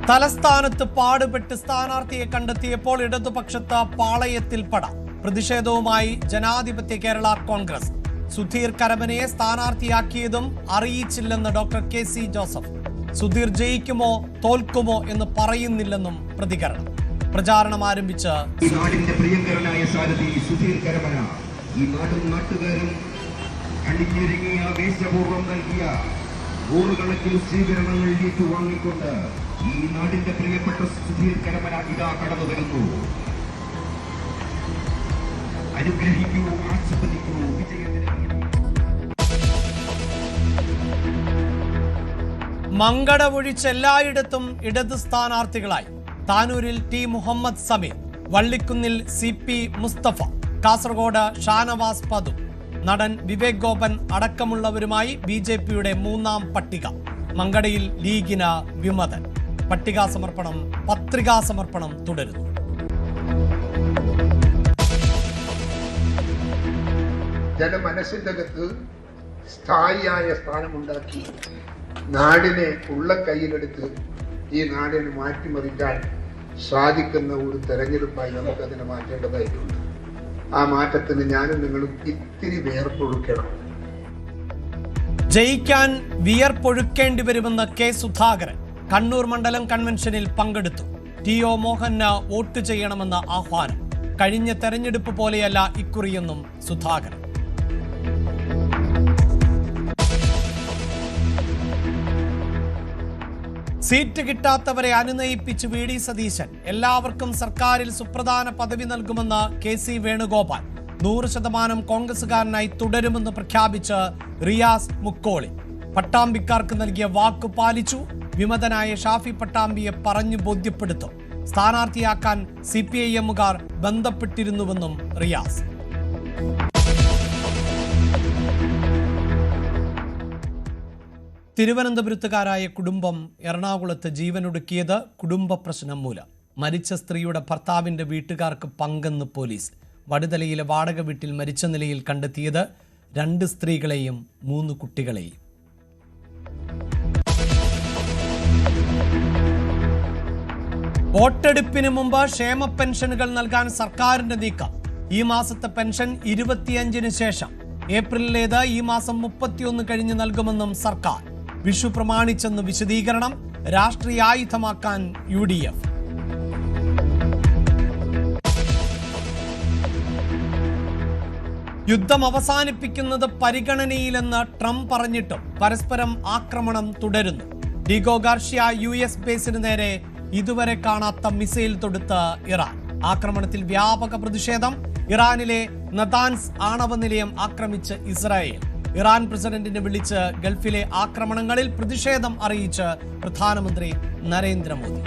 തലസ്ഥാനത്ത് പാടുപെട്ട് സ്ഥാനാർത്ഥിയെ കണ്ടെത്തിയപ്പോൾ ഇടതുപക്ഷത്ത് പാളയത്തിൽ പട. പ്രതിഷേധവുമായി ജനാധിപത്യ കേരള കോൺഗ്രസ്. സുധീർ കരമനയെ സ്ഥാനാർത്ഥിയാക്കിയതും അറിയിച്ചില്ലെന്ന് ഡോക്ടർ കെ.സി. ജോസഫ്. സുധീർ ജയിക്കുമോ തോൽക്കുമോ എന്ന് പറയുന്നില്ലെന്നും പ്രതികരണം. പ്രചാരണം ആരംഭിച്ച് ഈ നാടിന്റെ പ്രിയങ്കരനായ സാരഥി സുധീർ കരമന ഈ നാടും നാട്ടുകാരും അണിഞ്ഞൊരുങ്ങിയ ആവേശപൂർവ്വം നൽകിയ നൂറുകണക്കിന് സ്വീകരണങ്ങൾ ഏറ്റുവാങ്ങിക്കൊണ്ട് ഈ നാടിന്റെ പ്രിയപ്പെട്ട സുധീർ കരമന ഇതാ കടന്നു വരുന്നു. അനുഗ്രഹിക്കൂ, ആസ്വദിക്കൂ വിജയത്തിന്. മങ്കട ഒഴിച്ച് എല്ലായിടത്തും ഇടത് സ്ഥാനാർത്ഥികളായി. താനൂരിൽ ടി മുഹമ്മദ് സമീർ, വള്ളിക്കുന്നിൽ CP മുസ്തഫ, കാസർഗോഡ് ഷാനവാസ് പതു, നടൻ വിവേക് ഗോപൻ അടക്കമുള്ളവരുമായി BJPയുടെ മൂന്നാം പട്ടിക. മങ്കടയിൽ ലീഗിന് വിമതൻ. പത്രികാ സമർപ്പണം തുടരുന്നു. ജനമനസ്സിന്റെ അകത്ത് സ്ഥായിയായ സ്ഥാനമുണ്ടാക്കി നാടിനെ ഉള്ള കയ്യിലെടുത്ത് ഈ നാടിനെ മാറ്റിമറിക്കാൻ സാധിക്കുന്ന ഒരു തെരഞ്ഞെടുപ്പായി നമുക്കതിനെ മാറ്റേണ്ടതായിട്ടുണ്ട്. ആ മാറ്റത്തിന് ഞാനും നിങ്ങളും ഇത്തിരി വിയർപ്പൊഴുക്കണം. ജയിക്കാൻ വിയർപ്പൊഴുക്കേണ്ടി വരുമെന്ന് കെ. സുധാകരൻ കണ്ണൂർ മണ്ഡലം കൺവെൻഷനിൽ പങ്കെടുത്തു. TO മോഹന് വോട്ട് ചെയ്യണമെന്ന ആഹ്വാനം. കഴിഞ്ഞ തെരഞ്ഞെടുപ്പ് പോലെയല്ല ഇക്കുറിയെന്നും സുധാകരൻ. സീറ്റ് കിട്ടാത്തവരെ അനുനയിപ്പിച്ച് VD സതീശൻ. എല്ലാവർക്കും സർക്കാരിൽ സുപ്രധാന പദവി നൽകുമെന്ന് KC വേണുഗോപാൽ. 100% കോൺഗ്രസുകാരനായി തുടരുമെന്ന് പ്രഖ്യാപിച്ച് റിയാസ് മുക്കോളി. പട്ടാമ്പിക്കാർക്ക് നൽകിയ വാക്ക് പാലിച്ചു. വിമതനായ ഷാഫി പട്ടാമ്പിയെ പറഞ്ഞു ബോധ്യപ്പെടുത്തും. സ്ഥാനാർത്ഥിയാക്കാൻ CPIMകാർ ബന്ധപ്പെട്ടിരുന്നുവെന്നും റിയാസ്. തിരുവനന്തപുരത്തുകാരായ കുടുംബം എറണാകുളത്ത് ജീവനൊടുക്കിയത് കുടുംബ പ്രശ്നം മൂലം. മരിച്ച സ്ത്രീയുടെ ഭർത്താവിന്റെ വീട്ടുകാർക്ക് പങ്കെന്ന് പോലീസ്. വടുതലയിലെ വാടക വീട്ടിൽ മരിച്ച നിലയിൽ കണ്ടെത്തിയത് 2 സ്ത്രീകളെയും 3 കുട്ടികളെയും. വോട്ടെടുപ്പിന് മുമ്പ് ക്ഷേമ പെൻഷനുകൾ നൽകാൻ സർക്കാരിന്റെ നീക്കം. ഈ മാസത്തെ പെൻഷൻ 25-ന് ശേഷം. ഏപ്രിലിലേത് ഈ മാസം 31 കഴിഞ്ഞ് നൽകുമെന്നും സർക്കാർ. വിഷു പ്രമാണിച്ചെന്ന് വിശദീകരണം. രാഷ്ട്രീയായുധമാക്കാൻ UDF. യുദ്ധം അവസാനിപ്പിക്കുന്നത് പരിഗണനയിലെന്ന് ട്രംപ് പറഞ്ഞിട്ടും പരസ്പരം ആക്രമണം തുടരുന്നു. ഡിഗോ ഗാർഷ്യ US ബേസിന് നേരെ ഇതുവരെ കാണാത്ത മിസൈൽ തൊടുത്ത ഇറാൻ. ആക്രമണത്തിൽ വ്യാപക പ്രതിഷേധം. ഇറാനിലെ നതാൻസ് ആണവ നിലയം ആക്രമിച്ച് ഇസ്രായേൽ. ഇറാൻ പ്രസിഡന്റിനെ വിളിച്ച് ഗൾഫിലെ ആക്രമണങ്ങളിൽ പ്രതിഷേധം അറിയിച്ച് പ്രധാനമന്ത്രി നരേന്ദ്രമോദി.